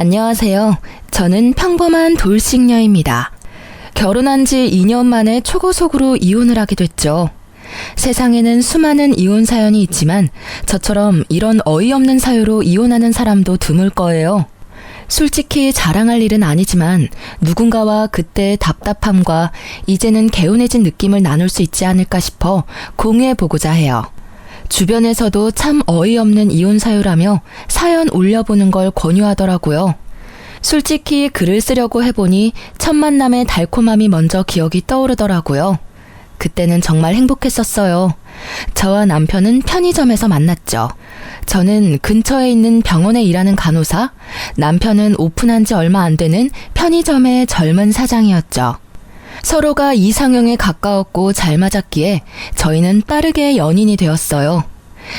안녕하세요. 저는 평범한 돌싱녀입니다. 결혼한 지 2년 만에 초고속으로 이혼을 하게 됐죠. 세상에는 수많은 이혼 사연이 있지만 저처럼 이런 어이없는 사유로 이혼하는 사람도 드물 거예요. 솔직히 자랑할 일은 아니지만 누군가와 그때의 답답함과 이제는 개운해진 느낌을 나눌 수 있지 않을까 싶어 공유해보고자 해요. 주변에서도 참 어이없는 이혼 사유라며 사연 올려보는 걸 권유하더라고요. 솔직히 글을 쓰려고 해보니 첫 만남의 달콤함이 먼저 기억이 떠오르더라고요. 그때는 정말 행복했었어요. 저와 남편은 편의점에서 만났죠. 저는 근처에 있는 병원에 일하는 간호사, 남편은 오픈한 지 얼마 안 되는 편의점의 젊은 사장이었죠. 서로가 이상형에 가까웠고 잘 맞았기에 저희는 빠르게 연인이 되었어요.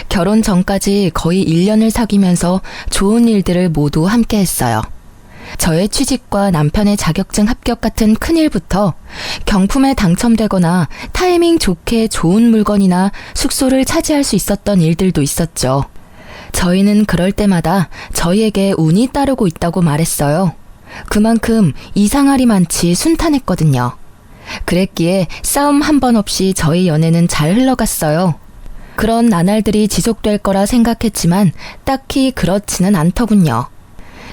결혼 전까지 거의 1년을 사귀면서 좋은 일들을 모두 함께 했어요. 저의 취직과 남편의 자격증 합격 같은 큰일부터 경품에 당첨되거나 타이밍 좋게 좋은 물건이나 숙소를 차지할 수 있었던 일들도 있었죠. 저희는 그럴 때마다 저희에게 운이 따르고 있다고 말했어요. 그만큼 이상할이 많지 순탄했거든요. 그랬기에 싸움 한 번 없이 저희 연애는 잘 흘러갔어요. 그런 나날들이 지속될 거라 생각했지만 딱히 그렇지는 않더군요.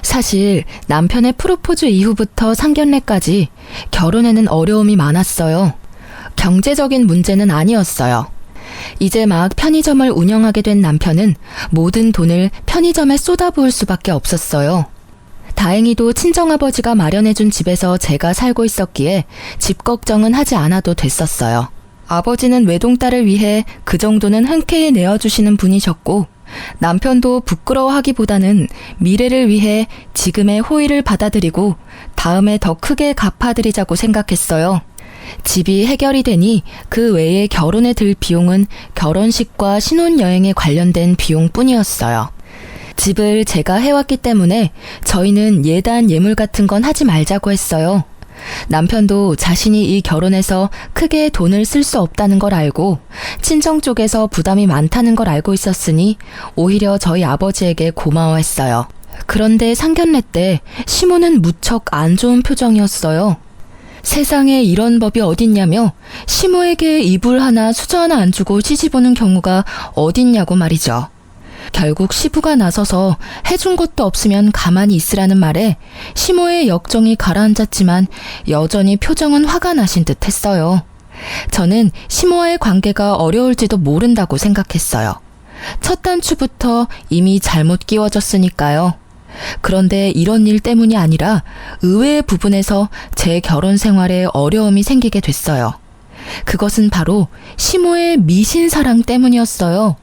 사실 남편의 프로포즈 이후부터 상견례까지 결혼에는 어려움이 많았어요. 경제적인 문제는 아니었어요. 이제 막 편의점을 운영하게 된 남편은 모든 돈을 편의점에 쏟아부을 수밖에 없었어요. 다행히도 친정아버지가 마련해준 집에서 제가 살고 있었기에 집 걱정은 하지 않아도 됐었어요. 아버지는 외동딸을 위해 그 정도는 흔쾌히 내어주시는 분이셨고 남편도 부끄러워하기보다는 미래를 위해 지금의 호의를 받아들이고 다음에 더 크게 갚아드리자고 생각했어요. 집이 해결이 되니 그 외에 결혼에 들 비용은 결혼식과 신혼여행에 관련된 비용뿐이었어요. 집을 제가 해왔기 때문에 저희는 예단 예물 같은 건 하지 말자고 했어요. 남편도 자신이 이 결혼에서 크게 돈을 쓸 수 없다는 걸 알고 친정 쪽에서 부담이 많다는 걸 알고 있었으니 오히려 저희 아버지에게 고마워했어요. 그런데 상견례 때 시모는 무척 안 좋은 표정이었어요. 세상에 이런 법이 어딨냐며 시모에게 이불 하나 수저 하나 안 주고 시집 오는 경우가 어딨냐고 말이죠. 결국 시부가 나서서 해준 것도 없으면 가만히 있으라는 말에 시모의 역정이 가라앉았지만 여전히 표정은 화가 나신 듯 했어요. 저는 시모와의 관계가 어려울지도 모른다고 생각했어요. 첫 단추부터 이미 잘못 끼워졌으니까요. 그런데 이런 일 때문이 아니라 의외의 부분에서 제 결혼 생활에 어려움이 생기게 됐어요. 그것은 바로 시모의 미신사랑 때문이었어요.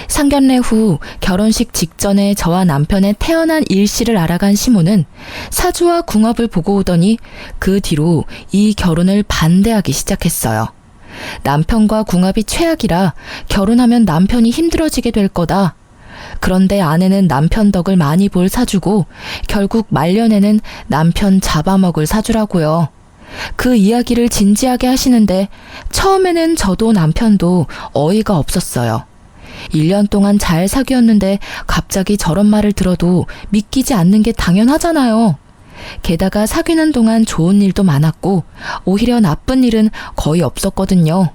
상견례 후 결혼식 직전에 저와 남편의 태어난 일시를 알아간 시모는 사주와 궁합을 보고 오더니 그 뒤로 이 결혼을 반대하기 시작했어요. 남편과 궁합이 최악이라 결혼하면 남편이 힘들어지게 될 거다. 그런데 아내는 남편 덕을 많이 볼 사주고 결국 말년에는 남편 잡아먹을 사주라고요. 그 이야기를 진지하게 하시는데 처음에는 저도 남편도 어이가 없었어요. 1년 동안 잘 사귀었는데 갑자기 저런 말을 들어도 믿기지 않는 게 당연하잖아요. 게다가 사귀는 동안 좋은 일도 많았고 오히려 나쁜 일은 거의 없었거든요.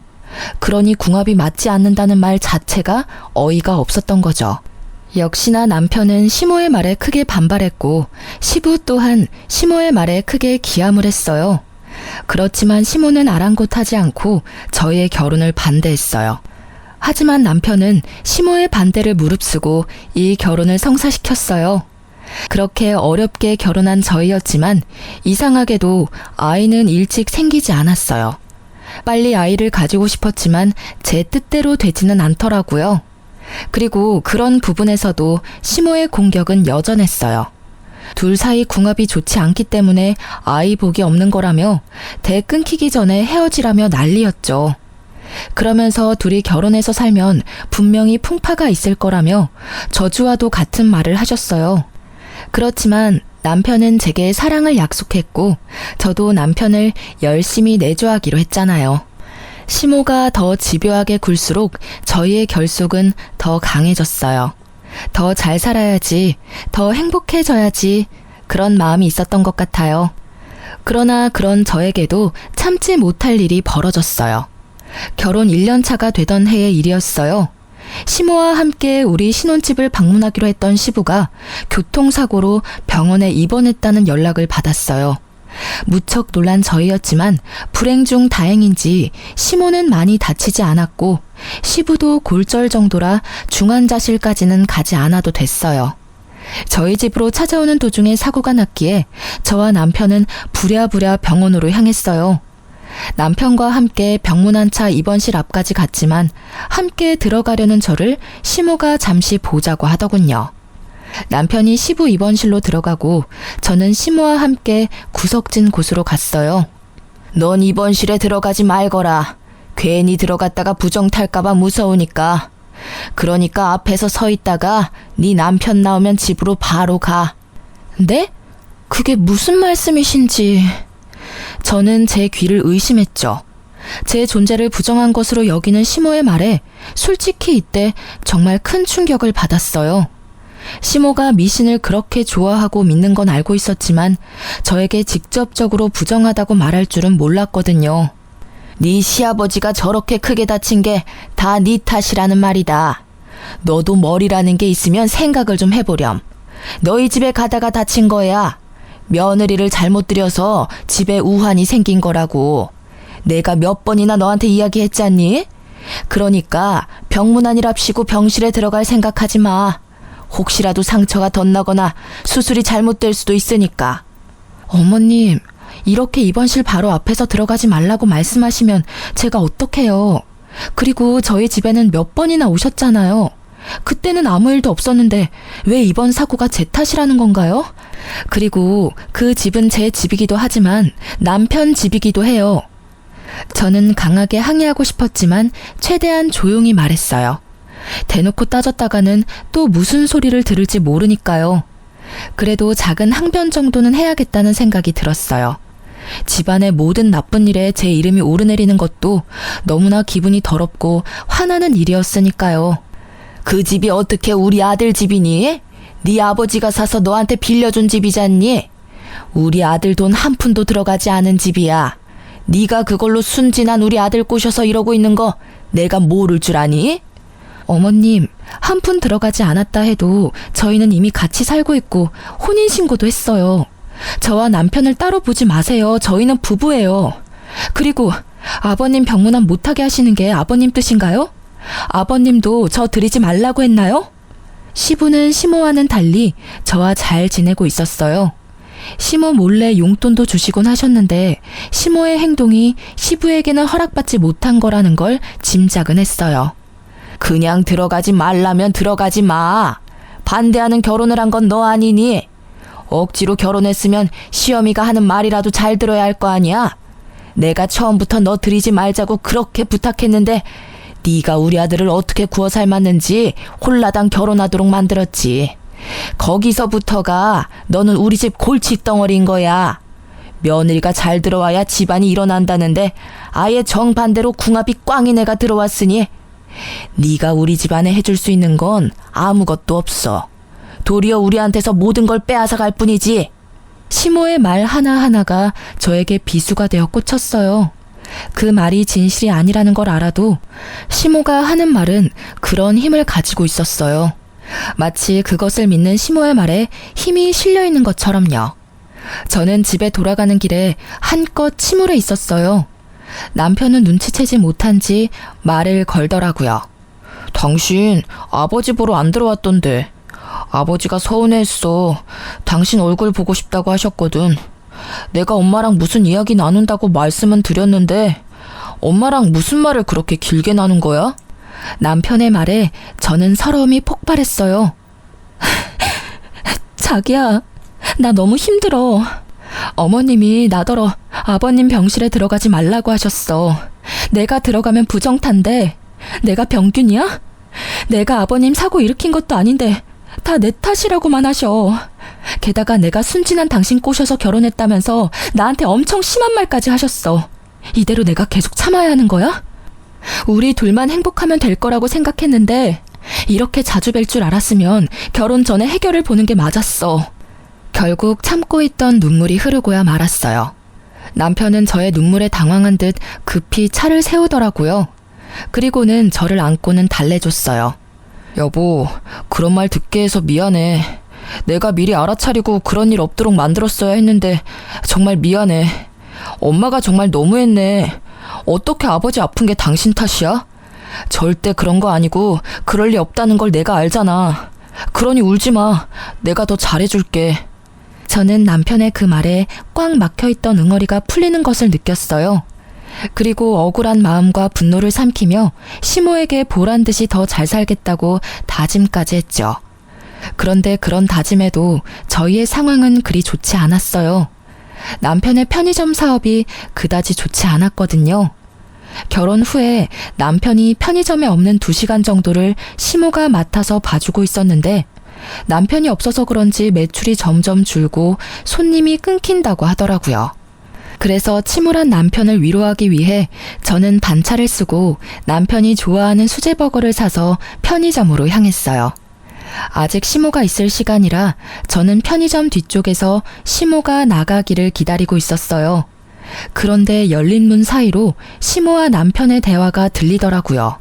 그러니 궁합이 맞지 않는다는 말 자체가 어이가 없었던 거죠. 역시나 남편은 시모의 말에 크게 반발했고 시부 또한 시모의 말에 크게 기함을 했어요. 그렇지만 시모는 아랑곳하지 않고 저희의 결혼을 반대했어요. 하지만 남편은 시모의 반대를 무릅쓰고 이 결혼을 성사시켰어요. 그렇게 어렵게 결혼한 저희였지만 이상하게도 아이는 일찍 생기지 않았어요. 빨리 아이를 가지고 싶었지만 제 뜻대로 되지는 않더라고요. 그리고 그런 부분에서도 시모의 공격은 여전했어요. 둘 사이 궁합이 좋지 않기 때문에 아이 복이 없는 거라며 대 끊기기 전에 헤어지라며 난리였죠. 그러면서 둘이 결혼해서 살면 분명히 풍파가 있을 거라며 저주와도 같은 말을 하셨어요. 그렇지만 남편은 제게 사랑을 약속했고 저도 남편을 열심히 내조하기로 했잖아요. 시모가 더 집요하게 굴수록 저희의 결속은 더 강해졌어요. 더 잘 살아야지, 더 행복해져야지, 그런 마음이 있었던 것 같아요. 그러나 그런 저에게도 참지 못할 일이 벌어졌어요. 결혼 1년 차가 되던 해의 일이었어요. 시모와 함께 우리 신혼집을 방문하기로 했던 시부가 교통사고로 병원에 입원했다는 연락을 받았어요. 무척 놀란 저희였지만 불행 중 다행인지 시모는 많이 다치지 않았고 시부도 골절 정도라 중환자실까지는 가지 않아도 됐어요. 저희 집으로 찾아오는 도중에 사고가 났기에 저와 남편은 부랴부랴 병원으로 향했어요. 남편과 함께 병문안차 입원실 앞까지 갔지만 함께 들어가려는 저를 시모가 잠시 보자고 하더군요. 남편이 시부 입원실로 들어가고 저는 시모와 함께 구석진 곳으로 갔어요. 넌 입원실에 들어가지 말거라. 괜히 들어갔다가 부정 탈까봐 무서우니까. 그러니까 앞에서 서 있다가 네 남편 나오면 집으로 바로 가. 네? 그게 무슨 말씀이신지. 저는 제 귀를 의심했죠. 제 존재를 부정한 것으로 여기는 시모의 말에 솔직히 이때 정말 큰 충격을 받았어요. 시모가 미신을 그렇게 좋아하고 믿는 건 알고 있었지만 저에게 직접적으로 부정하다고 말할 줄은 몰랐거든요. 네 시아버지가 저렇게 크게 다친 게 다 네 탓이라는 말이다. 너도 머리라는 게 있으면 생각을 좀 해보렴. 너희 집에 가다가 다친 거야. 며느리를 잘못 들여서 집에 우환이 생긴 거라고. 내가 몇 번이나 너한테 이야기했잖니? 그러니까 병문안이랍시고 병실에 들어갈 생각하지 마. 혹시라도 상처가 덧나거나 수술이 잘못될 수도 있으니까. 어머님, 이렇게 입원실 바로 앞에서 들어가지 말라고 말씀하시면 제가 어떡해요. 그리고 저희 집에는 몇 번이나 오셨잖아요. 그때는 아무 일도 없었는데 왜 이번 사고가 제 탓이라는 건가요? 그리고 그 집은 제 집이기도 하지만 남편 집이기도 해요. 저는 강하게 항의하고 싶었지만 최대한 조용히 말했어요. 대놓고 따졌다가는 또 무슨 소리를 들을지 모르니까요. 그래도 작은 항변 정도는 해야겠다는 생각이 들었어요. 집안의 모든 나쁜 일에 제 이름이 오르내리는 것도 너무나 기분이 더럽고 화나는 일이었으니까요. 그 집이 어떻게 우리 아들 집이니? 네 아버지가 사서 너한테 빌려준 집이잖니? 우리 아들 돈 한 푼도 들어가지 않은 집이야. 네가 그걸로 순진한 우리 아들 꼬셔서 이러고 있는 거 내가 모를 줄 아니? 어머님, 한 푼 들어가지 않았다 해도 저희는 이미 같이 살고 있고 혼인신고도 했어요. 저와 남편을 따로 보지 마세요. 저희는 부부예요. 그리고 아버님 병문안 못하게 하시는 게 아버님 뜻인가요? 아버님도 저 드리지 말라고 했나요? 시부는 시모와는 달리 저와 잘 지내고 있었어요. 시모 몰래 용돈도 주시곤 하셨는데 시모의 행동이 시부에게는 허락받지 못한 거라는 걸 짐작은 했어요. 그냥 들어가지 말라면 들어가지 마. 반대하는 결혼을 한 건 너 아니니? 억지로 결혼했으면 시어미가 하는 말이라도 잘 들어야 할 거 아니야? 내가 처음부터 너 들이지 말자고 그렇게 부탁했는데 네가 우리 아들을 어떻게 구워 삶았는지 홀라당 결혼하도록 만들었지. 거기서부터가 너는 우리 집 골칫덩어리인 거야. 며느리가 잘 들어와야 집안이 일어난다는데 아예 정반대로 궁합이 꽝인 애가 들어왔으니 네가 우리 집안에 해줄 수 있는 건 아무것도 없어. 도리어 우리한테서 모든 걸 빼앗아갈 뿐이지. 시모의 말 하나하나가 저에게 비수가 되어 꽂혔어요. 그 말이 진실이 아니라는 걸 알아도 시모가 하는 말은 그런 힘을 가지고 있었어요. 마치 그것을 믿는 시모의 말에 힘이 실려 있는 것처럼요. 저는 집에 돌아가는 길에 한껏 침울해 있었어요. 남편은 눈치채지 못한지 말을 걸더라고요. 당신 아버지 보러 안 들어왔던데. 아버지가 서운해했어. 당신 얼굴 보고 싶다고 하셨거든. 내가 엄마랑 무슨 이야기 나눈다고 말씀은 드렸는데 엄마랑 무슨 말을 그렇게 길게 나눈 거야? 남편의 말에 저는 서러움이 폭발했어요. 자기야, 나 너무 힘들어. 어머님이 나더러 아버님 병실에 들어가지 말라고 하셨어. 내가 들어가면 부정탄데 내가 병균이야? 내가 아버님 사고 일으킨 것도 아닌데 다 내 탓이라고만 하셔. 게다가 내가 순진한 당신 꼬셔서 결혼했다면서 나한테 엄청 심한 말까지 하셨어. 이대로 내가 계속 참아야 하는 거야? 우리 둘만 행복하면 될 거라고 생각했는데 이렇게 자주 뵐 줄 알았으면 결혼 전에 해결을 보는 게 맞았어. 결국 참고 있던 눈물이 흐르고야 말았어요. 남편은 저의 눈물에 당황한 듯 급히 차를 세우더라고요. 그리고는 저를 안고는 달래줬어요. 여보, 그런 말 듣게 해서 미안해. 내가 미리 알아차리고 그런 일 없도록 만들었어야 했는데 정말 미안해. 엄마가 정말 너무했네. 어떻게 아버지 아픈 게 당신 탓이야? 절대 그런 거 아니고 그럴 리 없다는 걸 내가 알잖아. 그러니 울지 마. 내가 더 잘해줄게. 저는 남편의 그 말에 꽉 막혀있던 응어리가 풀리는 것을 느꼈어요. 그리고 억울한 마음과 분노를 삼키며 시모에게 보란 듯이 더 잘 살겠다고 다짐까지 했죠. 그런데 그런 다짐에도 저희의 상황은 그리 좋지 않았어요. 남편의 편의점 사업이 그다지 좋지 않았거든요. 결혼 후에 남편이 편의점에 없는 2시간 정도를 시모가 맡아서 봐주고 있었는데 남편이 없어서 그런지 매출이 점점 줄고 손님이 끊긴다고 하더라고요. 그래서 침울한 남편을 위로하기 위해 저는 반차를 쓰고 남편이 좋아하는 수제버거를 사서 편의점으로 향했어요. 아직 시모가 있을 시간이라 저는 편의점 뒤쪽에서 시모가 나가기를 기다리고 있었어요. 그런데 열린 문 사이로 시모와 남편의 대화가 들리더라고요.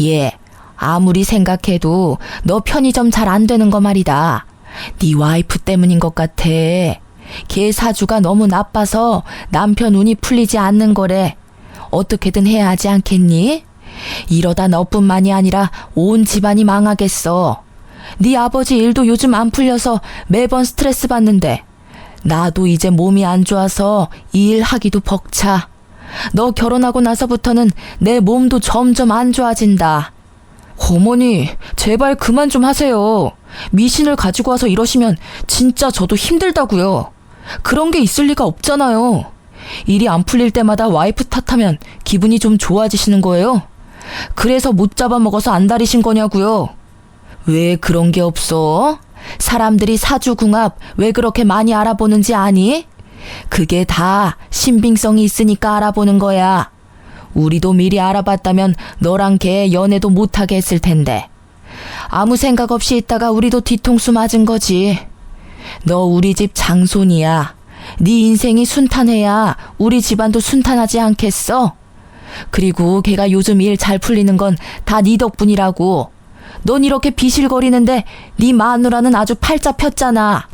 얘, 아무리 생각해도 너 편의점 잘 안 되는 거 말이다. 네 와이프 때문인 것 같아. 걔 사주가 너무 나빠서 남편 운이 풀리지 않는 거래. 어떻게든 해야 하지 않겠니? 이러다 너뿐만이 아니라 온 집안이 망하겠어. 네 아버지 일도 요즘 안 풀려서 매번 스트레스 받는데 나도 이제 몸이 안 좋아서 이 일 하기도 벅차. 너 결혼하고 나서부터는 내 몸도 점점 안 좋아진다. 어머니, 제발 그만 좀 하세요. 미신을 가지고 와서 이러시면 진짜 저도 힘들다고요. 그런 게 있을 리가 없잖아요. 일이 안 풀릴 때마다 와이프 탓하면 기분이 좀 좋아지시는 거예요? 그래서 못 잡아먹어서 안달이신 거냐고요? 왜 그런 게 없어? 사람들이 사주궁합 왜 그렇게 많이 알아보는지 아니? 그게 다 신빙성이 있으니까 알아보는 거야. 우리도 미리 알아봤다면 너랑 걔 연애도 못하게 했을 텐데. 아무 생각 없이 있다가 우리도 뒤통수 맞은 거지. 너 우리 집 장손이야. 네 인생이 순탄해야 우리 집안도 순탄하지 않겠어? 그리고 걔가 요즘 일 잘 풀리는 건 다 네 덕분이라고. 넌 이렇게 비실거리는데 네 마누라는 아주 팔자 폈잖아.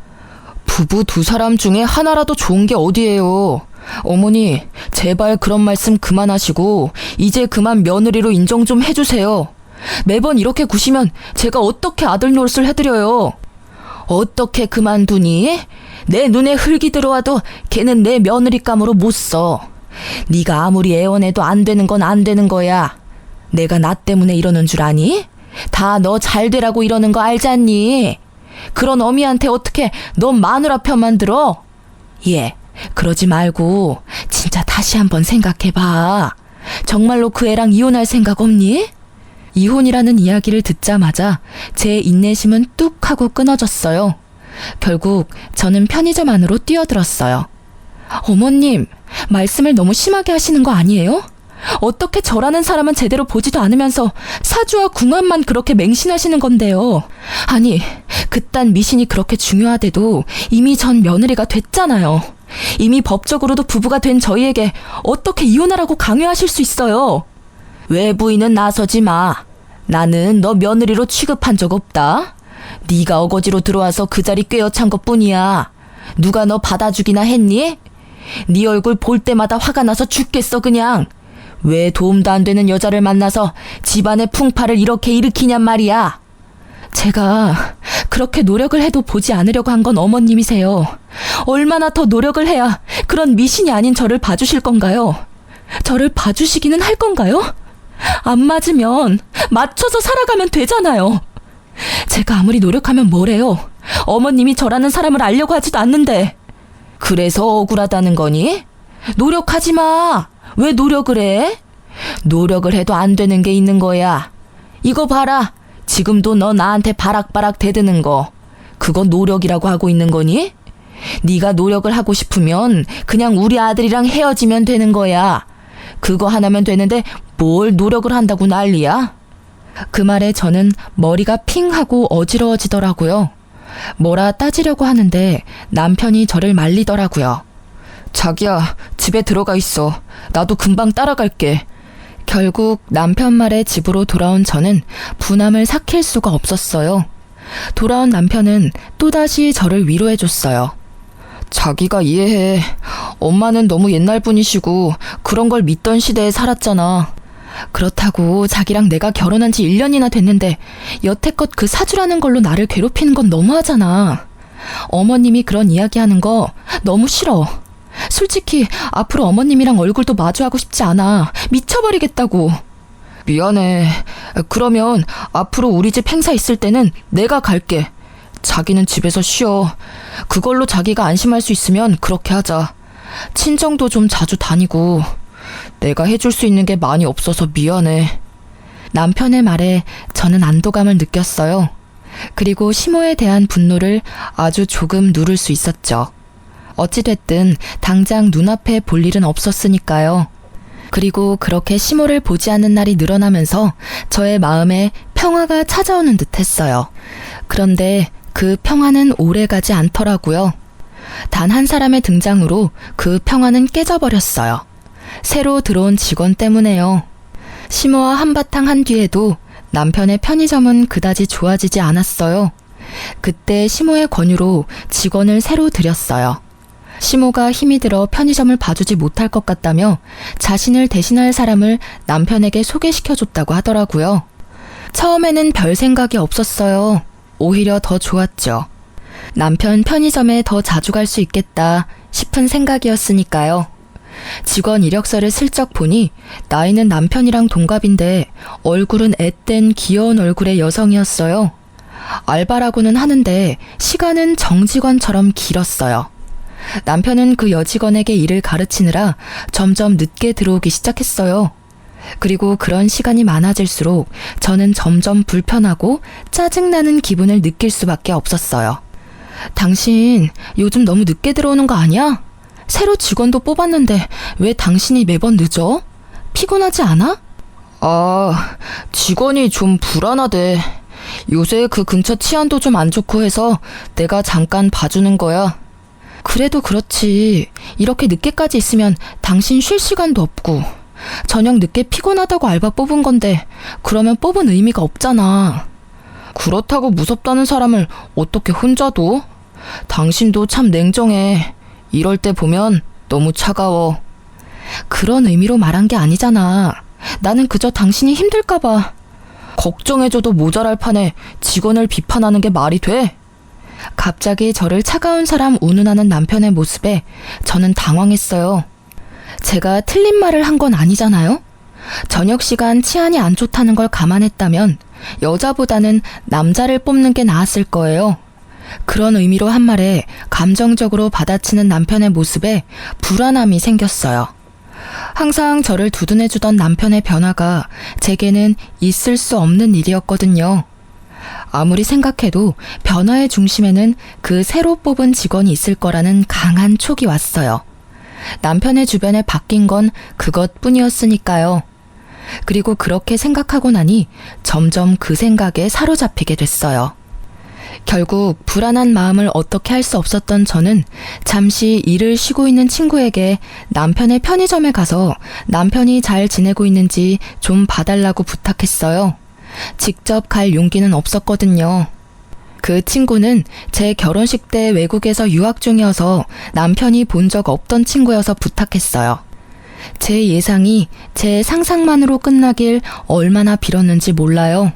부부 2사람 중에 하나라도 좋은 게 어디예요. 어머니, 제발 그런 말씀 그만하시고 이제 그만 며느리로 인정 좀 해주세요. 매번 이렇게 구시면 제가 어떻게 아들 노릇을 해드려요. 어떻게 그만두니? 내 눈에 흙이 들어와도 걔는 내 며느리감으로 못 써. 네가 아무리 애원해도 안 되는 건 안 되는 거야. 내가 나 때문에 이러는 줄 아니? 다 너 잘 되라고 이러는 거 알잖니? 그런 어미한테 어떻게 너 마누라 편만 들어? 예, 그러지 말고 진짜 다시 한번 생각해봐. 정말로 그 애랑 이혼할 생각 없니? 이혼이라는 이야기를 듣자마자 제 인내심은 뚝 하고 끊어졌어요. 결국 저는 편의점 안으로 뛰어들었어요. 어머님, 말씀을 너무 심하게 하시는 거 아니에요? 어떻게 저라는 사람은 제대로 보지도 않으면서 사주와 궁합만 그렇게 맹신하시는 건데요. 아니, 그딴 미신이 그렇게 중요하대도 이미 전 며느리가 됐잖아요. 이미 법적으로도 부부가 된 저희에게 어떻게 이혼하라고 강요하실 수 있어요? 외부인은 나서지 마. 나는 너 며느리로 취급한 적 없다. 네가 어거지로 들어와서 그 자리 꿰어찬 것뿐이야. 누가 너 받아주기나 했니? 네 얼굴 볼 때마다 화가 나서 죽겠어 그냥. 왜 도움도 안 되는 여자를 만나서 집안의 풍파를 이렇게 일으키냔 말이야. 제가 그렇게 노력을 해도 보지 않으려고 한 건 어머님이세요. 얼마나 더 노력을 해야 그런 미신이 아닌 저를 봐주실 건가요? 저를 봐주시기는 할 건가요? 안 맞으면 맞춰서 살아가면 되잖아요. 제가 아무리 노력하면 뭐래요? 어머님이 저라는 사람을 알려고 하지도 않는데. 그래서 억울하다는 거니? 노력하지 마. 왜 노력을 해? 노력을 해도 안 되는 게 있는 거야. 이거 봐라. 지금도 너 나한테 바락바락 대드는 거. 그거 노력이라고 하고 있는 거니? 네가 노력을 하고 싶으면 그냥 우리 아들이랑 헤어지면 되는 거야. 그거 하나면 되는데 뭘 노력을 한다고 난리야? 그 말에 저는 머리가 핑 하고 어지러워지더라고요. 뭐라 따지려고 하는데 남편이 저를 말리더라고요. 자기야, 집에 들어가 있어. 나도 금방 따라갈게. 결국 남편 말에 집으로 돌아온 저는 분함을 삭힐 수가 없었어요. 돌아온 남편은 또다시 저를 위로해줬어요. 자기가 이해해. 엄마는 너무 옛날 분이시고 그런 걸 믿던 시대에 살았잖아. 그렇다고 자기랑 내가 결혼한 지 1년이나 됐는데 여태껏 그 사주라는 걸로 나를 괴롭히는 건 너무하잖아. 어머님이 그런 이야기하는 거 너무 싫어. 솔직히 앞으로 어머님이랑 얼굴도 마주하고 싶지 않아. 미쳐버리겠다고. 미안해. 그러면 앞으로 우리 집 행사 있을 때는 내가 갈게. 자기는 집에서 쉬어. 그걸로 자기가 안심할 수 있으면 그렇게 하자. 친정도 좀 자주 다니고. 내가 해줄 수 있는 게 많이 없어서 미안해. 남편의 말에 저는 안도감을 느꼈어요. 그리고 시모에 대한 분노를 아주 조금 누를 수 있었죠. 어찌됐든 당장 눈앞에 볼 일은 없었으니까요. 그리고 그렇게 시모를 보지 않는 날이 늘어나면서 저의 마음에 평화가 찾아오는 듯 했어요. 그런데 그 평화는 오래가지 않더라고요. 단 한 사람의 등장으로 그 평화는 깨져버렸어요. 새로 들어온 직원 때문에요. 시모와 한바탕 한 뒤에도 남편의 편의점은 그다지 좋아지지 않았어요. 그때 시모의 권유로 직원을 새로 들였어요. 시모가 힘이 들어 편의점을 봐주지 못할 것 같다며 자신을 대신할 사람을 남편에게 소개시켜줬다고 하더라고요. 처음에는 별 생각이 없었어요. 오히려 더 좋았죠. 남편 편의점에 더 자주 갈 수 있겠다 싶은 생각이었으니까요. 직원 이력서를 슬쩍 보니 나이는 남편이랑 동갑인데 얼굴은 앳된 귀여운 얼굴의 여성이었어요. 알바라고는 하는데 시간은 정직원처럼 길었어요. 남편은 그 여직원에게 일을 가르치느라 점점 늦게 들어오기 시작했어요. 그리고 그런 시간이 많아질수록 저는 점점 불편하고 짜증나는 기분을 느낄 수밖에 없었어요. 당신 요즘 너무 늦게 들어오는 거 아니야? 새로 직원도 뽑았는데 왜 당신이 매번 늦어? 피곤하지 않아? 직원이 좀 불안하대. 요새 그 근처 치안도 좀 안 좋고 해서 내가 잠깐 봐주는 거야. 그래도 그렇지. 이렇게 늦게까지 있으면 당신 쉴 시간도 없고. 저녁 늦게 피곤하다고 알바 뽑은 건데 그러면 뽑은 의미가 없잖아. 그렇다고 무섭다는 사람을 어떻게 혼자 둬? 당신도 참 냉정해. 이럴 때 보면 너무 차가워. 그런 의미로 말한 게 아니잖아. 나는 그저 당신이 힘들까봐. 걱정해줘도 모자랄 판에 직원을 비판하는 게 말이 돼? 갑자기 저를 차가운 사람 운운하는 남편의 모습에 저는 당황했어요. 제가 틀린 말을 한 건 아니잖아요? 저녁 시간 치안이 안 좋다는 걸 감안했다면 여자보다는 남자를 뽑는 게 나았을 거예요. 그런 의미로 한 말에 감정적으로 받아치는 남편의 모습에 불안함이 생겼어요. 항상 저를 두둔해주던 남편의 변화가 제게는 있을 수 없는 일이었거든요. 아무리 생각해도 변화의 중심에는 그 새로 뽑은 직원이 있을 거라는 강한 촉이 왔어요. 남편의 주변에 바뀐 건 그것뿐이었으니까요. 그리고 그렇게 생각하고 나니 점점 그 생각에 사로잡히게 됐어요. 결국 불안한 마음을 어떻게 할 수 없었던 저는 잠시 일을 쉬고 있는 친구에게 남편의 편의점에 가서 남편이 잘 지내고 있는지 좀 봐달라고 부탁했어요. 직접 갈 용기는 없었거든요. 그 친구는 제 결혼식 때 외국에서 유학 중이어서 남편이 본 적 없던 친구여서 부탁했어요. 제 예상이 제 상상만으로 끝나길 얼마나 빌었는지 몰라요.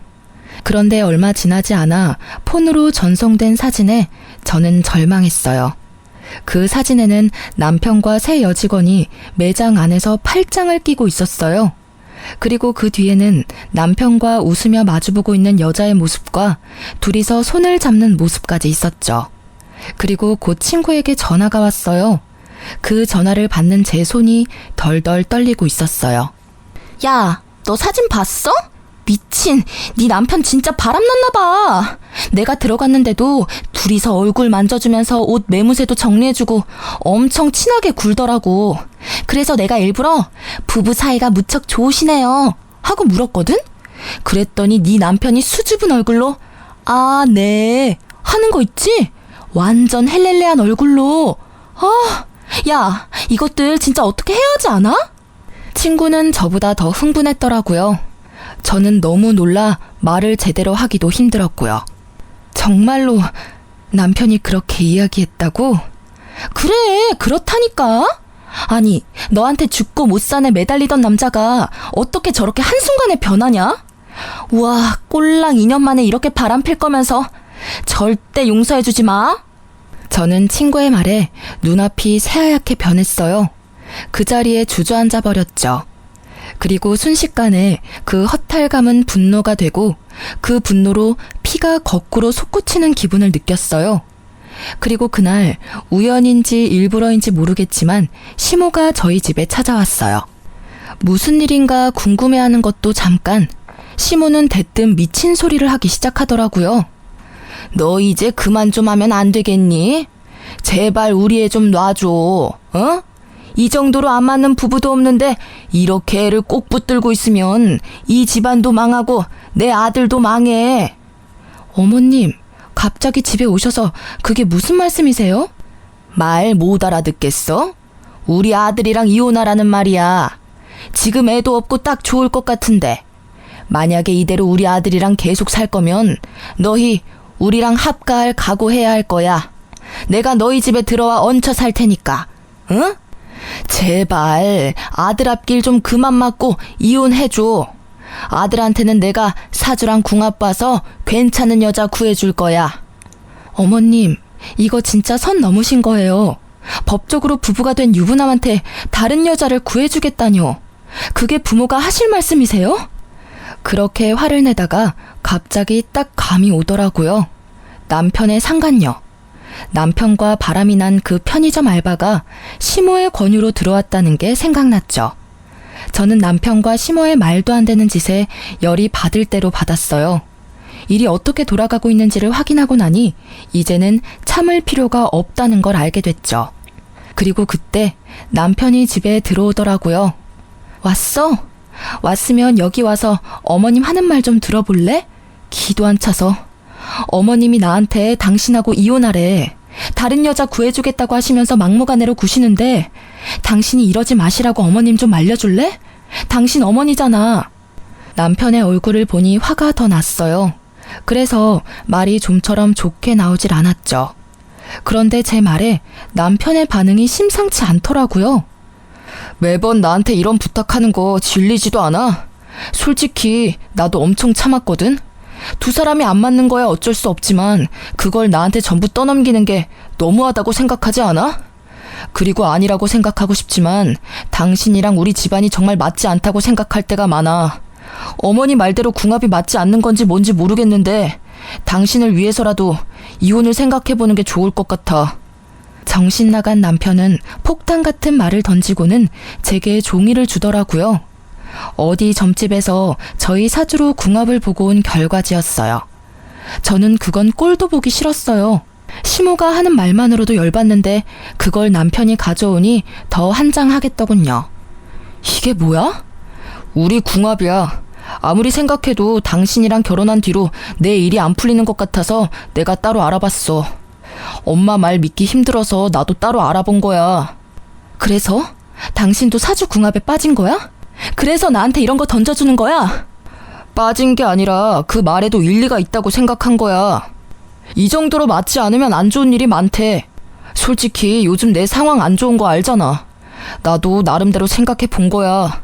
그런데 얼마 지나지 않아 폰으로 전송된 사진에 저는 절망했어요. 그 사진에는 남편과 새 여직원이 매장 안에서 팔짱을 끼고 있었어요. 그리고 그 뒤에는 남편과 웃으며 마주보고 있는 여자의 모습과 둘이서 손을 잡는 모습까지 있었죠. 그리고 곧 친구에게 전화가 왔어요. 그 전화를 받는 제 손이 덜덜 떨리고 있었어요. 야, 너 사진 봤어? 미친, 네 남편 진짜 바람났나 봐. 내가 들어갔는데도 둘이서 얼굴 만져주면서 옷 매무새도 정리해주고 엄청 친하게 굴더라고. 그래서 내가 일부러 부부 사이가 무척 좋으시네요 하고 물었거든? 그랬더니 네 남편이 수줍은 얼굴로 아, 네 하는 거 있지? 완전 헬렐레한 얼굴로. 야, 이것들 진짜 어떻게 해야 하지 않아? 친구는 저보다 더 흥분했더라고요. 저는 너무 놀라 말을 제대로 하기도 힘들었고요. 정말로 남편이 그렇게 이야기했다고? 그래, 그렇다니까. 아니, 너한테 죽고 못 산에 매달리던 남자가 어떻게 저렇게 한순간에 변하냐? 우와, 꼴랑 2년 만에 이렇게 바람필 거면서 절대 용서해주지 마. 저는 친구의 말에 눈앞이 새하얗게 변했어요. 그 자리에 주저앉아 버렸죠. 그리고 순식간에 그 허탈감은 분노가 되고 그 분노로 피가 거꾸로 솟구치는 기분을 느꼈어요. 그리고 그날 우연인지 일부러인지 모르겠지만 시모가 저희 집에 찾아왔어요. 무슨 일인가 궁금해하는 것도 잠깐, 시모는 대뜸 미친 소리를 하기 시작하더라고요. 너 이제 그만 좀 하면 안 되겠니? 제발 우리 애 좀 놔줘. 어? 이 정도로 안 맞는 부부도 없는데 이렇게 애를 꼭 붙들고 있으면 이 집안도 망하고 내 아들도 망해. 어머님, 갑자기 집에 오셔서 그게 무슨 말씀이세요? 말 못 알아듣겠어? 우리 아들이랑 이혼하라는 말이야. 지금 애도 없고 딱 좋을 것 같은데 만약에 이대로 우리 아들이랑 계속 살 거면 너희 우리랑 합가할 각오해야 할 거야. 내가 너희 집에 들어와 얹혀 살 테니까. 응? 제발 아들 앞길 좀 그만 맞고 이혼해줘. 아들한테는 내가 사주랑 궁합 봐서 괜찮은 여자 구해줄 거야. 어머님, 이거 진짜 선 넘으신 거예요. 법적으로 부부가 된 유부남한테 다른 여자를 구해주겠다뇨. 그게 부모가 하실 말씀이세요? 그렇게 화를 내다가 갑자기 딱 감이 오더라고요. 남편의 상간녀. 남편과 바람이 난 그 편의점 알바가 시모의 권유로 들어왔다는 게 생각났죠. 저는 남편과 시모의 말도 안 되는 짓에 열이 받을 대로 받았어요. 일이 어떻게 돌아가고 있는지를 확인하고 나니 이제는 참을 필요가 없다는 걸 알게 됐죠. 그리고 그때 남편이 집에 들어오더라고요. 왔어? 왔으면 여기 와서 어머님 하는 말 좀 들어볼래? 기도 안 차서. 어머님이 나한테 당신하고 이혼하래. 다른 여자 구해주겠다고 하시면서 막무가내로 구시는데 당신이 이러지 마시라고 어머님 좀 말려줄래? 당신 어머니잖아. 남편의 얼굴을 보니 화가 더 났어요. 그래서 말이 좀처럼 좋게 나오질 않았죠. 그런데 제 말에 남편의 반응이 심상치 않더라고요. 매번 나한테 이런 부탁하는 거 질리지도 않아? 솔직히 나도 엄청 참았거든? 두 사람이 안 맞는 거야 어쩔 수 없지만 그걸 나한테 전부 떠넘기는 게 너무하다고 생각하지 않아? 그리고 아니라고 생각하고 싶지만 당신이랑 우리 집안이 정말 맞지 않다고 생각할 때가 많아. 어머니 말대로 궁합이 맞지 않는 건지 뭔지 모르겠는데 당신을 위해서라도 이혼을 생각해보는 게 좋을 것 같아. 정신 나간 남편은 폭탄 같은 말을 던지고는 제게 종이를 주더라고요. 어디 점집에서 저희 사주로 궁합을 보고 온 결과지였어요. 저는 그건 꼴도 보기 싫었어요. 시모가 하는 말만으로도 열받는데 그걸 남편이 가져오니 더 한장하겠더군요. 이게 뭐야? 우리 궁합이야. 아무리 생각해도 당신이랑 결혼한 뒤로 내 일이 안 풀리는 것 같아서 내가 따로 알아봤어. 엄마 말 믿기 힘들어서 나도 따로 알아본 거야. 그래서? 당신도 사주 궁합에 빠진 거야? 그래서 나한테 이런 거 던져주는 거야? 빠진 게 아니라 그 말에도 일리가 있다고 생각한 거야. 이 정도로 맞지 않으면 안 좋은 일이 많대. 솔직히 요즘 내 상황 안 좋은 거 알잖아. 나도 나름대로 생각해 본 거야.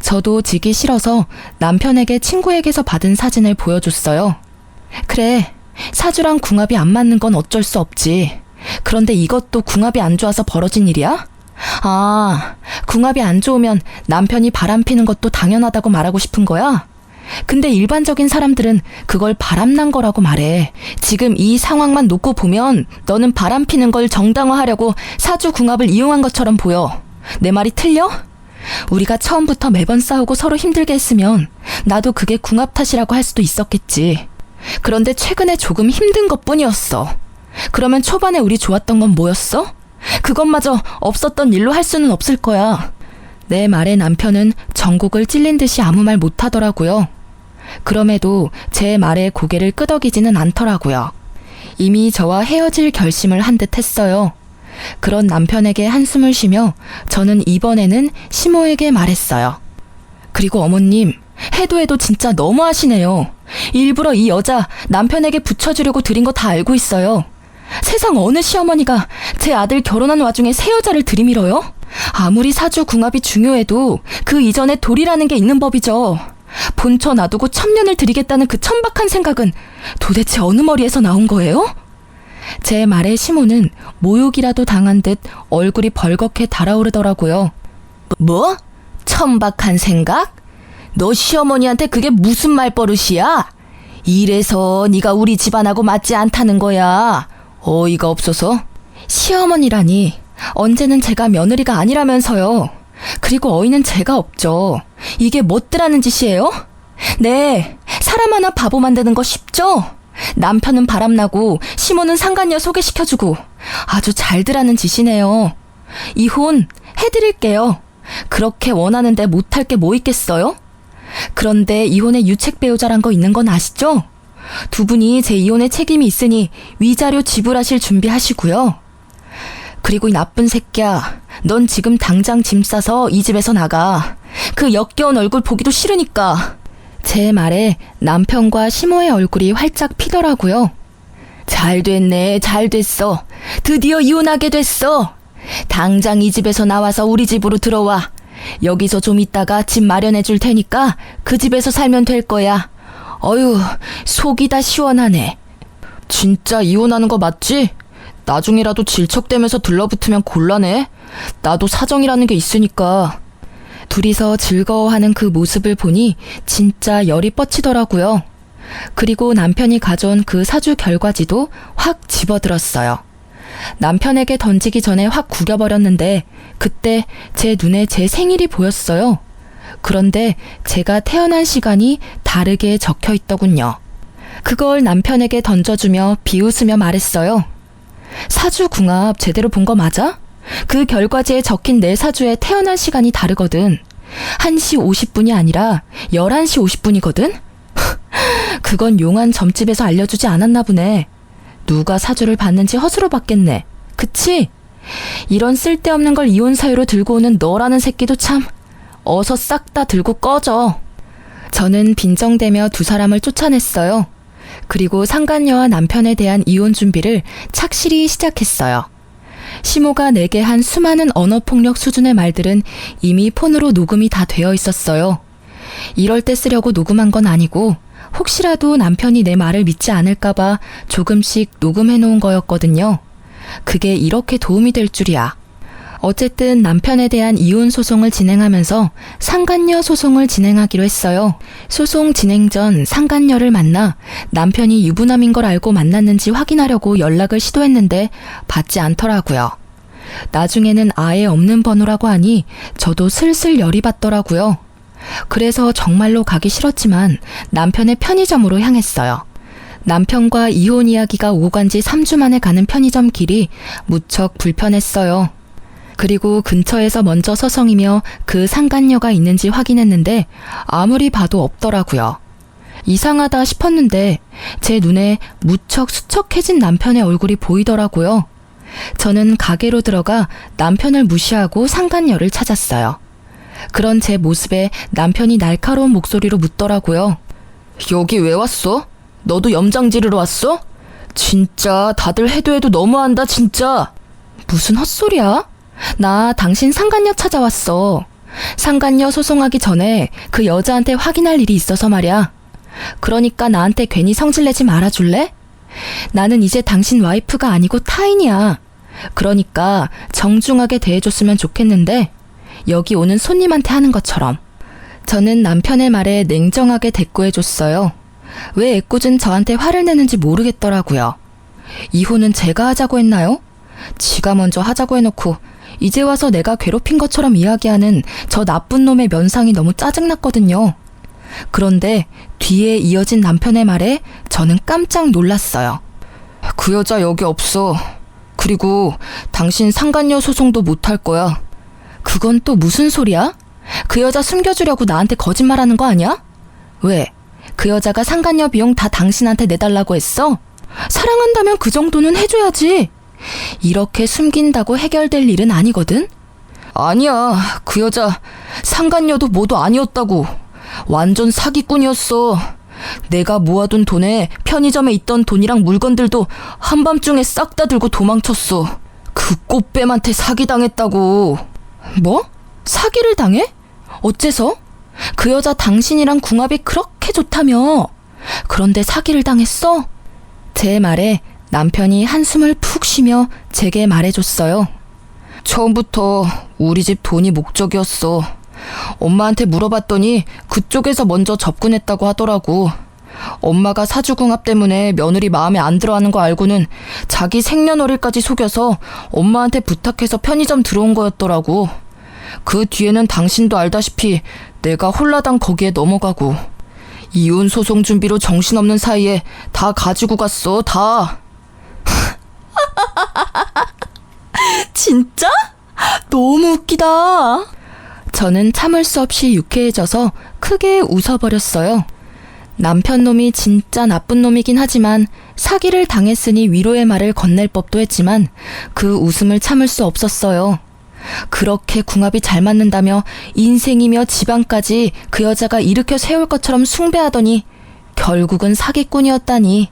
저도 지기 싫어서 남편에게 친구에게서 받은 사진을 보여줬어요. 그래, 사주랑 궁합이 안 맞는 건 어쩔 수 없지. 그런데 이것도 궁합이 안 좋아서 벌어진 일이야? 아, 궁합이 안 좋으면 남편이 바람피는 것도 당연하다고 말하고 싶은 거야? 근데 일반적인 사람들은 그걸 바람난 거라고 말해. 지금 이 상황만 놓고 보면 너는 바람피는 걸 정당화하려고 사주 궁합을 이용한 것처럼 보여. 내 말이 틀려? 우리가 처음부터 매번 싸우고 서로 힘들게 했으면 나도 그게 궁합 탓이라고 할 수도 있었겠지. 그런데 최근에 조금 힘든 것뿐이었어. 그러면 초반에 우리 좋았던 건 뭐였어? 그것마저 없었던 일로 할 수는 없을 거야. 내 말에 남편은 전곡을 찔린 듯이 아무 말 못하더라고요. 그럼에도 제 말에 고개를 끄덕이지는 않더라고요. 이미 저와 헤어질 결심을 한 듯 했어요. 그런 남편에게 한숨을 쉬며 저는 이번에는 시모에게 말했어요. 그리고 어머님, 해도 해도 진짜 너무하시네요. 일부러 이 여자 남편에게 붙여주려고 드린 거 다 알고 있어요. 세상 어느 시어머니가 제 아들 결혼한 와중에 새 여자를 들이밀어요? 아무리 사주 궁합이 중요해도 그 이전에 도리라는 게 있는 법이죠. 본처 놔두고 천년을 드리겠다는 그 천박한 생각은 도대체 어느 머리에서 나온 거예요? 제 말에 시모는 모욕이라도 당한 듯 얼굴이 벌겋게 달아오르더라고요. 뭐? 천박한 생각? 너 시어머니한테 그게 무슨 말버릇이야? 이래서 네가 우리 집안하고 맞지 않다는 거야. 어이가 없어서. 시어머니라니, 언제는 제가 며느리가 아니라면서요. 그리고 어이는 제가 없죠. 이게 뭣들하는 짓이에요? 네, 사람 하나 바보 만드는 거 쉽죠? 남편은 바람나고 시모는 상간녀 소개시켜주고 아주 잘들 하는 짓이네요. 이혼 해드릴게요. 그렇게 원하는데 못할 게 뭐 있겠어요? 그런데 이혼에 유책 배우자란 거 있는 건 아시죠? 두 분이 제 이혼에 책임이 있으니 위자료 지불하실 준비하시고요. 그리고 이 나쁜 새끼야, 넌 지금 당장 짐 싸서 이 집에서 나가. 그 역겨운 얼굴 보기도 싫으니까. 제 말에 남편과 시모의 얼굴이 활짝 피더라고요. 잘 됐네, 잘 됐어. 드디어 이혼하게 됐어. 당장 이 집에서 나와서 우리 집으로 들어와. 여기서 좀 있다가 집 마련해 줄 테니까 그 집에서 살면 될 거야. 어휴, 속이 다 시원하네. 진짜 이혼하는 거 맞지? 나중이라도 질척대면서 들러붙으면 곤란해. 나도 사정이라는 게 있으니까. 둘이서 즐거워하는 그 모습을 보니 진짜 열이 뻗치더라고요. 그리고 남편이 가져온 그 사주 결과지도 확 집어들었어요. 남편에게 던지기 전에 확 구겨버렸는데 그때 제 눈에 제 생일이 보였어요. 그런데 제가 태어난 시간이 다르게 적혀 있더군요. 그걸 남편에게 던져주며 비웃으며 말했어요. 사주 궁합 제대로 본 거 맞아? 그 결과지에 적힌 내 사주에 태어난 시간이 다르거든. 1시 50분이 아니라 11시 50분이거든? 그건 용한 점집에서 알려주지 않았나 보네. 누가 사주를 봤는지 허수로 봤겠네. 그치? 이런 쓸데없는 걸 이혼 사유로 들고 오는 너라는 새끼도 참. 어서 싹 다 들고 꺼져. 저는 빈정대며 두 사람을 쫓아냈어요. 그리고 상간녀와 남편에 대한 이혼 준비를 착실히 시작했어요. 시모가 내게 한 수많은 언어폭력 수준의 말들은 이미 폰으로 녹음이 다 되어 있었어요. 이럴 때 쓰려고 녹음한 건 아니고 혹시라도 남편이 내 말을 믿지 않을까봐 조금씩 녹음해 놓은 거였거든요. 그게 이렇게 도움이 될 줄이야. 어쨌든 남편에 대한 이혼 소송을 진행하면서 상간녀 소송을 진행하기로 했어요. 소송 진행 전 상간녀를 만나 남편이 유부남인 걸 알고 만났는지 확인하려고 연락을 시도했는데 받지 않더라고요. 나중에는 아예 없는 번호라고 하니 저도 슬슬 열이 받더라고요. 그래서 정말로 가기 싫었지만 남편의 편의점으로 향했어요. 남편과 이혼 이야기가 오고 간 지 3주 만에 가는 편의점 길이 무척 불편했어요. 그리고 근처에서 먼저 서성이며 그 상간녀가 있는지 확인했는데 아무리 봐도 없더라고요. 이상하다 싶었는데 제 눈에 무척 수척해진 남편의 얼굴이 보이더라고요. 저는 가게로 들어가 남편을 무시하고 상간녀를 찾았어요. 그런 제 모습에 남편이 날카로운 목소리로 묻더라고요. 여기 왜 왔어? 너도 염장 지르러 왔어? 진짜 다들 해도 해도 너무한다 진짜. 무슨 헛소리야? 나 당신 상간녀 찾아왔어. 상간녀 소송하기 전에 그 여자한테 확인할 일이 있어서 말이야. 그러니까 나한테 괜히 성질내지 말아줄래? 나는 이제 당신 와이프가 아니고 타인이야. 그러니까 정중하게 대해줬으면 좋겠는데 여기 오는 손님한테 하는 것처럼. 저는 남편의 말에 냉정하게 대꾸해줬어요. 왜 애꿎은 저한테 화를 내는지 모르겠더라고요. 이혼은 제가 하자고 했나요? 지가 먼저 하자고 해놓고 이제 와서 내가 괴롭힌 것처럼 이야기하는 저 나쁜 놈의 면상이 너무 짜증났거든요. 그런데 뒤에 이어진 남편의 말에 저는 깜짝 놀랐어요. 그 여자 여기 없어. 그리고 당신 상간녀 소송도 못할 거야. 그건 또 무슨 소리야? 그 여자 숨겨주려고 나한테 거짓말하는 거 아니야? 왜? 그 여자가 상간녀 비용 다 당신한테 내달라고 했어? 사랑한다면 그 정도는 해줘야지. 이렇게 숨긴다고 해결될 일은 아니거든? 아니야. 그 여자 상간녀도 뭐도 아니었다고. 완전 사기꾼이었어. 내가 모아둔 돈에 편의점에 있던 돈이랑 물건들도 한밤중에 싹 다 들고 도망쳤어. 그 꽃뱀한테 사기당했다고. 뭐? 사기를 당해? 어째서? 그 여자 당신이랑 궁합이 그렇게 좋다며. 그런데 사기를 당했어? 제 말에 남편이 한숨을 푹 쉬며 제게 말해줬어요. 처음부터 우리 집 돈이 목적이었어. 엄마한테 물어봤더니 그쪽에서 먼저 접근했다고 하더라고. 엄마가 사주궁합 때문에 며느리 마음에 안 들어하는 거 알고는 자기 생년월일까지 속여서 엄마한테 부탁해서 편의점 들어온 거였더라고. 그 뒤에는 당신도 알다시피 내가 홀라당 거기에 넘어가고 이혼 소송 준비로 정신없는 사이에 다 가지고 갔어, 다. 진짜? 너무 웃기다. 저는 참을 수 없이 유쾌해져서 크게 웃어버렸어요. 남편 놈이 진짜 나쁜 놈이긴 하지만 사기를 당했으니 위로의 말을 건넬 법도 했지만 그 웃음을 참을 수 없었어요. 그렇게 궁합이 잘 맞는다며 인생이며 집안까지 그 여자가 일으켜 세울 것처럼 숭배하더니 결국은 사기꾼이었다니.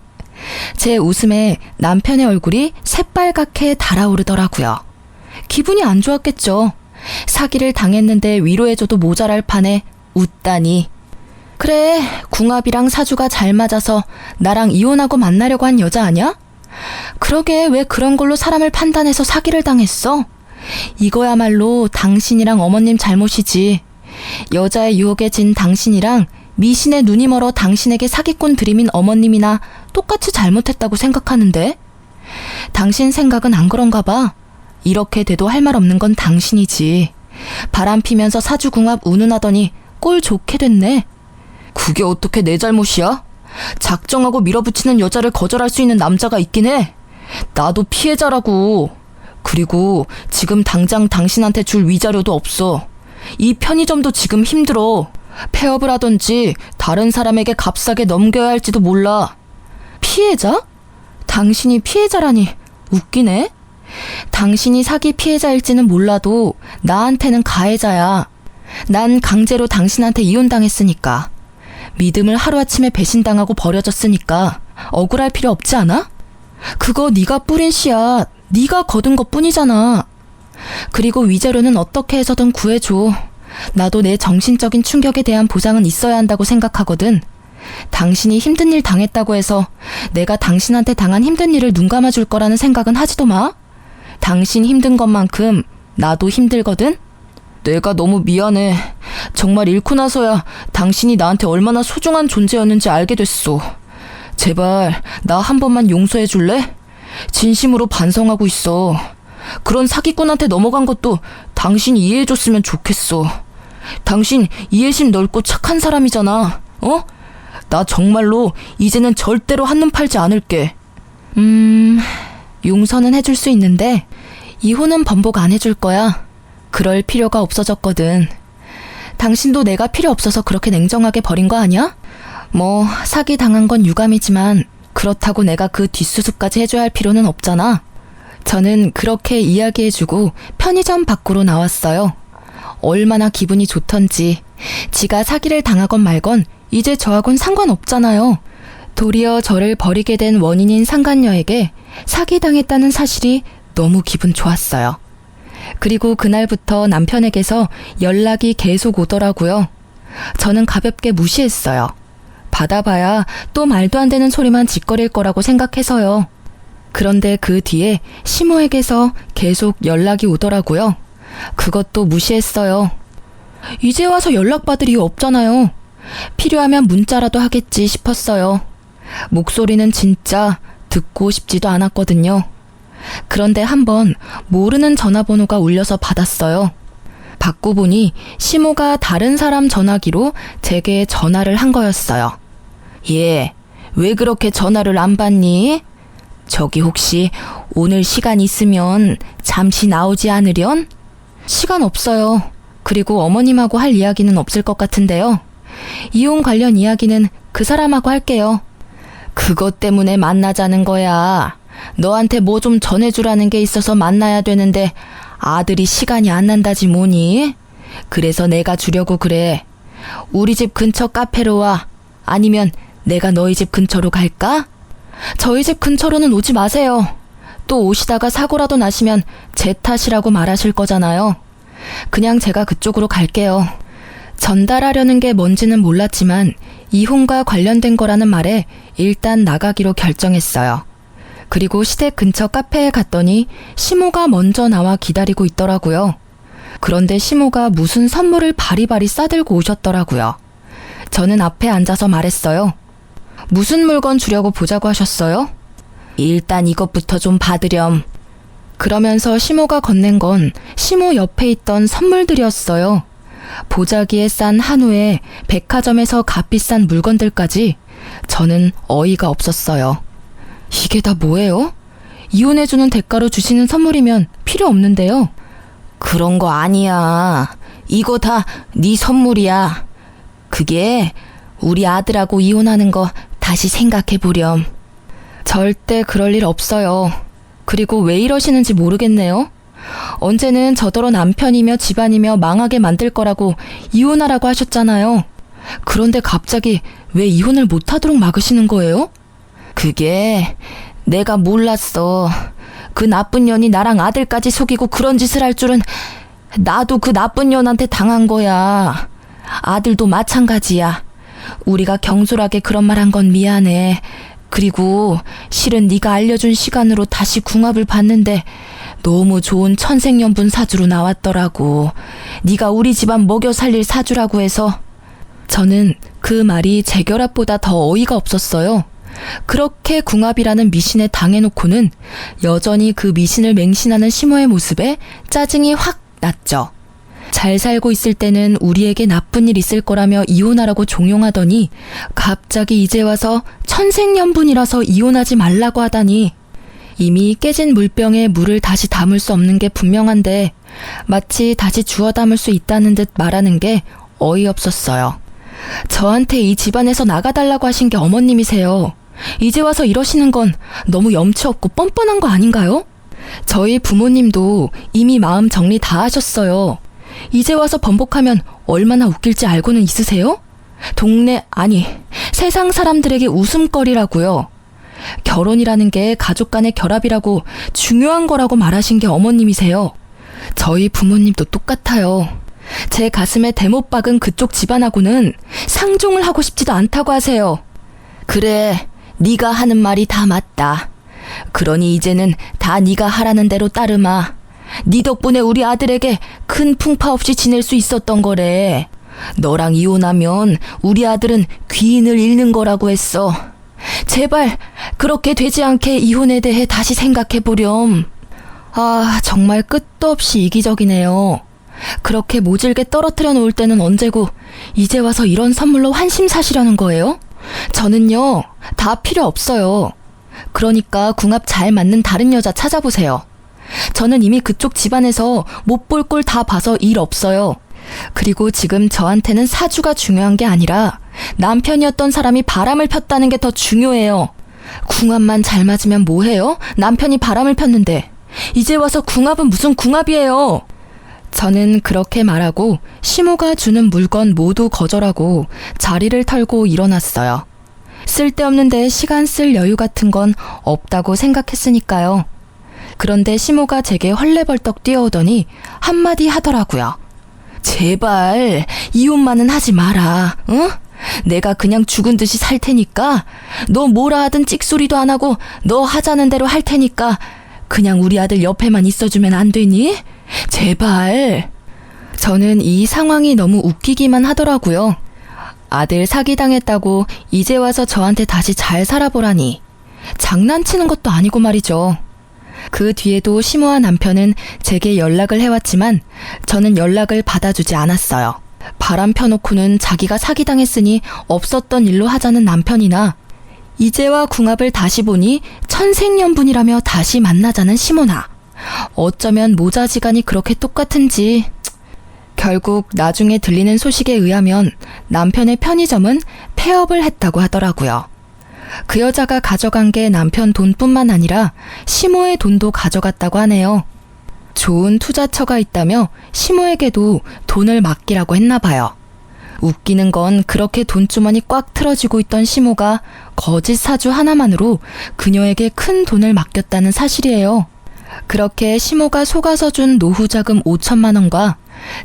제 웃음에 남편의 얼굴이 새빨갛게 달아오르더라고요. 기분이 안 좋았겠죠. 사기를 당했는데 위로해줘도 모자랄 판에 웃다니. 그래, 궁합이랑 사주가 잘 맞아서 나랑 이혼하고 만나려고 한 여자 아냐? 그러게 왜 그런 걸로 사람을 판단해서 사기를 당했어? 이거야말로 당신이랑 어머님 잘못이지. 여자의 유혹에 진 당신이랑 미신의 눈이 멀어 당신에게 사기꾼 들이민 어머님이나 똑같이 잘못했다고 생각하는데? 당신 생각은 안 그런가 봐. 이렇게 돼도 할 말 없는 건 당신이지. 바람 피면서 사주궁합 운운하더니 꼴 좋게 됐네. 그게 어떻게 내 잘못이야? 작정하고 밀어붙이는 여자를 거절할 수 있는 남자가 있긴 해. 나도 피해자라고. 그리고 지금 당장 당신한테 줄 위자료도 없어. 이 편의점도 지금 힘들어. 폐업을 하던지 다른 사람에게 값싸게 넘겨야 할지도 몰라. 피해자? 당신이 피해자라니 웃기네. 당신이 사기 피해자일지는 몰라도 나한테는 가해자야. 난 강제로 당신한테 이혼당했으니까. 믿음을 하루아침에 배신당하고 버려졌으니까 억울할 필요 없지 않아? 그거 네가 뿌린 씨앗, 네가 거둔 것뿐이잖아. 그리고 위자료는 어떻게 해서든 구해줘. 나도 내 정신적인 충격에 대한 보상은 있어야 한다고 생각하거든. 당신이 힘든 일 당했다고 해서 내가 당신한테 당한 힘든 일을 눈 감아줄 거라는 생각은 하지도 마. 당신 힘든 것만큼 나도 힘들거든. 내가 너무 미안해. 정말 잃고 나서야 당신이 나한테 얼마나 소중한 존재였는지 알게 됐어. 제발 나 한 번만 용서해 줄래? 진심으로 반성하고 있어. 그런 사기꾼한테 넘어간 것도 당신이 이해해줬으면 좋겠어. 당신 이해심 넓고 착한 사람이잖아. 어? 나 정말로 이제는 절대로 한눈 팔지 않을게. 용서는 해줄 수 있는데 이혼은 번복 안 해줄 거야. 그럴 필요가 없어졌거든. 당신도 내가 필요 없어서 그렇게 냉정하게 버린 거 아니야? 뭐 사기 당한 건 유감이지만 그렇다고 내가 그 뒷수습까지 해줘야 할 필요는 없잖아. 저는 그렇게 이야기해주고 편의점 밖으로 나왔어요. 얼마나 기분이 좋던지. 지가 사기를 당하건 말건 이제 저하고는 상관없잖아요. 도리어 저를 버리게 된 원인인 상간녀에게 사기당했다는 사실이 너무 기분 좋았어요. 그리고 그날부터 남편에게서 연락이 계속 오더라고요. 저는 가볍게 무시했어요. 받아봐야 또 말도 안 되는 소리만 짓거릴 거라고 생각해서요. 그런데 그 뒤에 시모에게서 계속 연락이 오더라고요. 그것도 무시했어요. 이제 와서 연락받을 이유 없잖아요. 필요하면 문자라도 하겠지 싶었어요. 목소리는 진짜 듣고 싶지도 않았거든요. 그런데 한번 모르는 전화번호가 울려서 받았어요. 받고 보니 시모가 다른 사람 전화기로 제게 전화를 한 거였어요. 예, 왜 그렇게 전화를 안 받니? 저기 혹시 오늘 시간 있으면 잠시 나오지 않으련? 시간 없어요. 그리고 어머님하고 할 이야기는 없을 것 같은데요. 이혼 관련 이야기는 그 사람하고 할게요. 그것 때문에 만나자는 거야. 너한테 뭐 좀 전해주라는 게 있어서 만나야 되는데 아들이 시간이 안 난다지 뭐니? 그래서 내가 주려고 그래. 우리 집 근처 카페로 와. 아니면 내가 너희 집 근처로 갈까? 저희 집 근처로는 오지 마세요. 또 오시다가 사고라도 나시면 제 탓이라고 말하실 거잖아요. 그냥 제가 그쪽으로 갈게요. 전달하려는 게 뭔지는 몰랐지만 이혼과 관련된 거라는 말에 일단 나가기로 결정했어요. 그리고 시댁 근처 카페에 갔더니 시모가 먼저 나와 기다리고 있더라고요. 그런데 시모가 무슨 선물을 바리바리 싸들고 오셨더라고요. 저는 앞에 앉아서 말했어요. 무슨 물건 주려고 보자고 하셨어요? 일단 이것부터 좀 받으렴. 그러면서 시모가 건넨 건 시모 옆에 있던 선물들이었어요. 보자기에 싼 한우에 백화점에서 값비싼 물건들까지. 저는 어이가 없었어요. 이게 다 뭐예요? 이혼해주는 대가로 주시는 선물이면 필요 없는데요. 그런 거 아니야. 이거 다 네 선물이야. 그게 우리 아들하고 이혼하는 거 다시 생각해보렴. 절대 그럴 일 없어요. 그리고 왜 이러시는지 모르겠네요. 언제는 저더러 남편이며 집안이며 망하게 만들 거라고 이혼하라고 하셨잖아요. 그런데 갑자기 왜 이혼을 못하도록 막으시는 거예요? 그게 내가 몰랐어. 그 나쁜 년이 나랑 아들까지 속이고 그런 짓을 할 줄은. 나도 그 나쁜 년한테 당한 거야. 아들도 마찬가지야. 우리가 경솔하게 그런 말 한 건 미안해. 그리고 실은 네가 알려준 시간으로 다시 궁합을 봤는데 너무 좋은 천생연분 사주로 나왔더라고. 네가 우리 집안 먹여 살릴 사주라고 해서. 저는 그 말이 재결합보다 더 어이가 없었어요. 그렇게 궁합이라는 미신에 당해놓고는 여전히 그 미신을 맹신하는 시모의 모습에 짜증이 확 났죠. 잘 살고 있을 때는 우리에게 나쁜 일 있을 거라며 이혼하라고 종용하더니 갑자기 이제 와서 천생연분이라서 이혼하지 말라고 하다니. 이미 깨진 물병에 물을 다시 담을 수 없는 게 분명한데 마치 다시 주워 담을 수 있다는 듯 말하는 게 어이없었어요. 저한테 이 집안에서 나가달라고 하신 게 어머님이세요. 이제 와서 이러시는 건 너무 염치 없고 뻔뻔한 거 아닌가요? 저희 부모님도 이미 마음 정리 다 하셨어요. 이제 와서 번복하면 얼마나 웃길지 알고는 있으세요? 동네, 아니, 세상 사람들에게 웃음거리라고요. 결혼이라는 게 가족 간의 결합이라고 중요한 거라고 말하신 게 어머님이세요. 저희 부모님도 똑같아요. 제 가슴에 대못 박은 그쪽 집안하고는 상종을 하고 싶지도 않다고 하세요. 그래, 네가 하는 말이 다 맞다. 그러니 이제는 다 네가 하라는 대로 따르마. 네 덕분에 우리 아들에게 큰 풍파 없이 지낼 수 있었던 거래. 너랑 이혼하면 우리 아들은 귀인을 잃는 거라고 했어. 제발 그렇게 되지 않게 이혼에 대해 다시 생각해보렴. 아, 정말 끝도 없이 이기적이네요. 그렇게 모질게 떨어뜨려 놓을 때는 언제고 이제 와서 이런 선물로 환심 사시려는 거예요? 저는요, 다 필요 없어요. 그러니까 궁합 잘 맞는 다른 여자 찾아보세요. 저는 이미 그쪽 집안에서 못 볼 꼴 다 봐서 일 없어요. 그리고 지금 저한테는 사주가 중요한 게 아니라 남편이었던 사람이 바람을 폈다는 게 더 중요해요. 궁합만 잘 맞으면 뭐해요? 남편이 바람을 폈는데. 이제 와서 궁합은 무슨 궁합이에요? 저는 그렇게 말하고 시모가 주는 물건 모두 거절하고 자리를 털고 일어났어요. 쓸데없는데 시간 쓸 여유 같은 건 없다고 생각했으니까요. 그런데 시모가 제게 헐레벌떡 뛰어오더니 한마디 하더라고요. 제발 이혼만은 하지 마라. 응? 내가 그냥 죽은 듯이 살 테니까 너 뭐라 하든 찍소리도 안 하고 너 하자는 대로 할 테니까 그냥 우리 아들 옆에만 있어주면 안 되니? 제발. 저는 이 상황이 너무 웃기기만 하더라고요. 아들 사기당했다고 이제 와서 저한테 다시 잘 살아보라니. 장난치는 것도 아니고 말이죠. 그 뒤에도 시모와 남편은 제게 연락을 해왔지만 저는 연락을 받아주지 않았어요. 바람 펴놓고는 자기가 사기당했으니 없었던 일로 하자는 남편이나 이제와 궁합을 다시 보니 천생연분이라며 다시 만나자는 시모나. 어쩌면 모자지간이 그렇게 똑같은지. 결국 나중에 들리는 소식에 의하면 남편의 편의점은 폐업을 했다고 하더라고요. 그 여자가 가져간 게 남편 돈뿐만 아니라 시모의 돈도 가져갔다고 하네요. 좋은 투자처가 있다며 시모에게도 돈을 맡기라고 했나 봐요. 웃기는 건 그렇게 돈주머니 꽉 틀어지고 있던 시모가 거짓 사주 하나만으로 그녀에게 큰 돈을 맡겼다는 사실이에요. 그렇게 시모가 속아서 준 노후자금 5천만 원과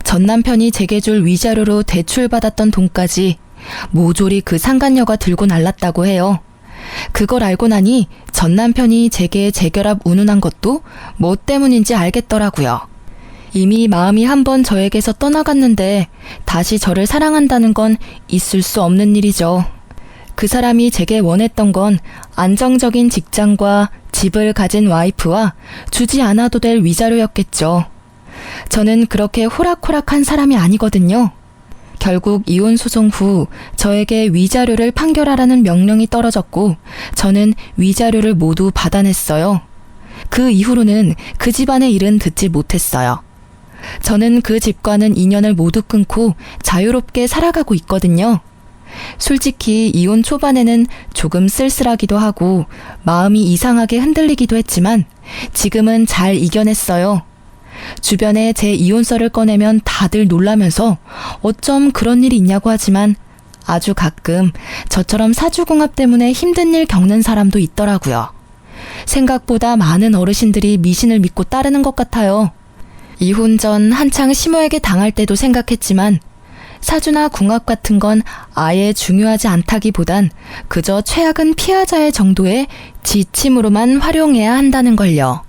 전 남편이 제게 줄 위자료로 대출받았던 돈까지 모조리 그 상간녀가 들고 날랐다고 해요. 그걸 알고 나니 전 남편이 제게 재결합 운운한 것도 뭐 때문인지 알겠더라고요. 이미 마음이 한번 저에게서 떠나갔는데 다시 저를 사랑한다는 건 있을 수 없는 일이죠. 그 사람이 제게 원했던 건 안정적인 직장과 집을 가진 와이프와 주지 않아도 될 위자료였겠죠. 저는 그렇게 호락호락한 사람이 아니거든요. 결국 이혼 소송 후 저에게 위자료를 판결하라는 명령이 떨어졌고 저는 위자료를 모두 받아냈어요. 그 이후로는 그 집안의 일은 듣지 못했어요. 저는 그 집과는 인연을 모두 끊고 자유롭게 살아가고 있거든요. 솔직히 이혼 초반에는 조금 쓸쓸하기도 하고 마음이 이상하게 흔들리기도 했지만 지금은 잘 이겨냈어요. 주변에 제 이혼설을 꺼내면 다들 놀라면서 어쩜 그런 일이 있냐고 하지만 아주 가끔 저처럼 사주궁합 때문에 힘든 일 겪는 사람도 있더라고요. 생각보다 많은 어르신들이 미신을 믿고 따르는 것 같아요. 이혼 전 한창 시모에게 당할 때도 생각했지만 사주나 궁합 같은 건 아예 중요하지 않다기보단 그저 최악은 피하자의 정도의 지침으로만 활용해야 한다는 걸요.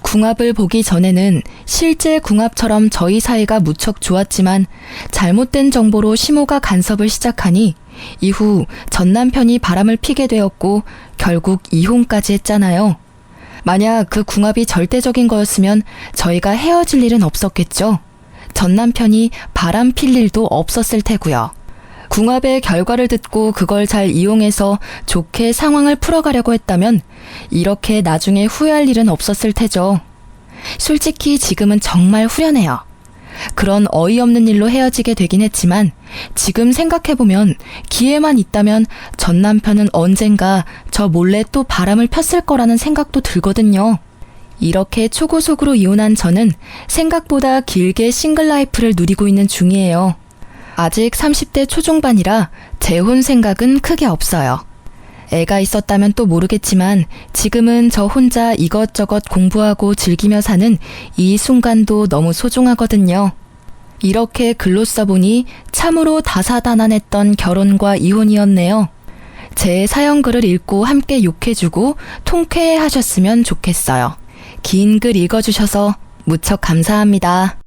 궁합을 보기 전에는 실제 궁합처럼 저희 사이가 무척 좋았지만 잘못된 정보로 시모가 간섭을 시작하니 이후 전 남편이 바람을 피게 되었고 결국 이혼까지 했잖아요. 만약 그 궁합이 절대적인 거였으면 저희가 헤어질 일은 없었겠죠. 전 남편이 바람 필 일도 없었을 테고요. 궁합의 결과를 듣고 그걸 잘 이용해서 좋게 상황을 풀어가려고 했다면 이렇게 나중에 후회할 일은 없었을 테죠. 솔직히 지금은 정말 후련해요. 그런 어이없는 일로 헤어지게 되긴 했지만 지금 생각해보면 기회만 있다면 전 남편은 언젠가 저 몰래 또 바람을 폈을 거라는 생각도 들거든요. 이렇게 초고속으로 이혼한 저는 생각보다 길게 싱글 라이프를 누리고 있는 중이에요. 아직 30대 초중반이라 재혼 생각은 크게 없어요. 애가 있었다면 또 모르겠지만 지금은 저 혼자 이것저것 공부하고 즐기며 사는 이 순간도 너무 소중하거든요. 이렇게 글로 써보니 참으로 다사다난했던 결혼과 이혼이었네요. 제 사연글을 읽고 함께 욕해주고 통쾌해하셨으면 좋겠어요. 긴 글 읽어주셔서 무척 감사합니다.